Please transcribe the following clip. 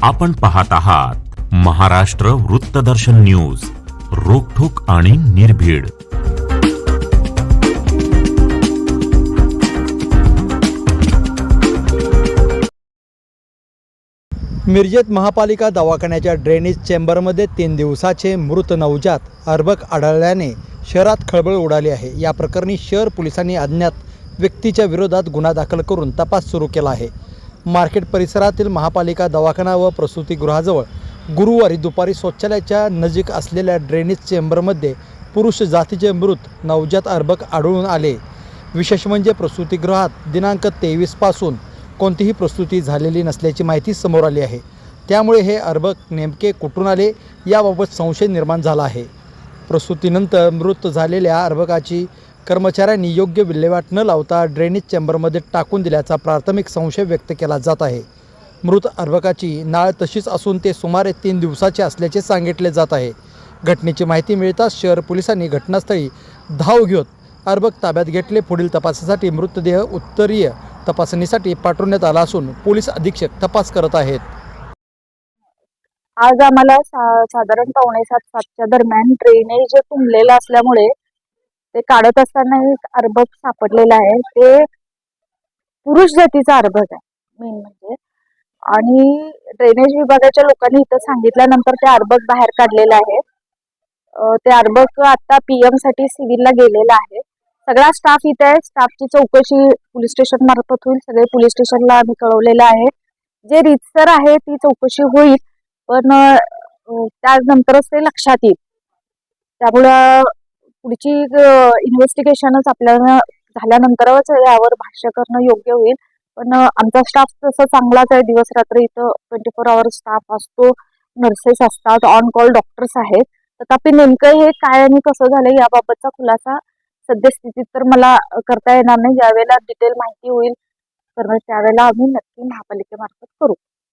आपण पाहत आहात महाराष्ट्र वृत्तदर्शन न्यूज, रोखठोक आणि निर्भीड. मिरजेत महापालिका दवाखान्याच्या ड्रेनेज चेंबरमध्ये 3 दिवसाचे मृत नवजात अर्भक आढळल्याने शहरात खळबळ उडाली आहे. या प्रकरणी शहर पोलिसांनी अज्ञात व्यक्तीच्या विरोधात गुन्हा दाखल करून तपास सुरू केला आहे. मार्केट परिसरातील महापालिका दवाखाना व प्रसूतिगृहाजवळ गुरुवारी दुपारी शौचालयाच्या नजीक असलेल्या ड्रेनेज चेंबरमध्ये पुरुष जातीचे मृत नवजात अर्भक आढळून आले. विशेष म्हणजे प्रसूतिगृहात दिनांक 23 पासून कोणतीही प्रसूती झालेली नसल्याची माहिती समोर आली आहे. त्यामुळे हे अर्भक नेमके कुठून आले याबाबत संशय निर्माण झाला आहे. प्रसूतीनंतर मृत झालेल्या अर्भकाची कर्मचाऱ्यांनी योग्य विल्हेवाट न लावता ड्रेनेज चेंबरमध्ये टाकून दिल्याचा प्राथमिक संशय व्यक्त केला जात आहे. मृत अर्भकाची नाळ तशीच असून ते सुमारे 3 दिवसाचे असल्याचे सांगितले जात आहे. घटनेची माहिती मिळताच शहर पोलिसांनी घटनास्थळी धाव घेत अर्भक ताब्यात घेतले. पुढील तपासासाठी मृतदेह उत्तरीय तपासणीसाठी पाठवण्यात आला असून पोलीस अधीक्षक तपास करत आहेत. आज आम्हाला साधारण 6:45-7च्या दरम्यान ड्रेनेज तुंबलेलं असल्यामुळे ते काढत असताना एक अर्भक सापडलेला आहे. ते पुरुष जातीचा अर्भक आहे मेन म्हणजे. आणि ड्रेनेज विभागाच्या लोकांनी इथं सांगितल्यानंतर ते अर्भक बाहेर काढलेलं आहे. ते अर्भक आता PM साठी सिव्हिलला गेलेला आहे. सगळा स्टाफ इथे आहे. स्टाफची चौकशी पोलीस स्टेशन मार्फत होईल. सगळे पोलीस स्टेशनला आम्ही कळवलेलं आहे. जे रीतसर आहे ती चौकशी होईल, पण त्यानंतरच ते लक्षात येईल. त्यामुळं पुढची इन्व्हेस्टिगेशनच आपल्याला झाल्यानंतरच यावर भाष्य करणं योग्य होईल. पण आमचा स्टाफ तसं चांगलाच आहे. दिवस रात्र इथं 24 आवर्स स्टाफ असतो, नर्सेस असतात, ऑन कॉल डॉक्टर्स आहेत. तथापि नेमकं हे काय आणि कसं झालं याबाबतचा खुलासा सद्यस्थितीत तर मला करता येणार नाही. ज्यावेळेला डिटेल माहिती होईल तर त्यावेळेला आम्ही नक्की महापालिकेमार्फत करू.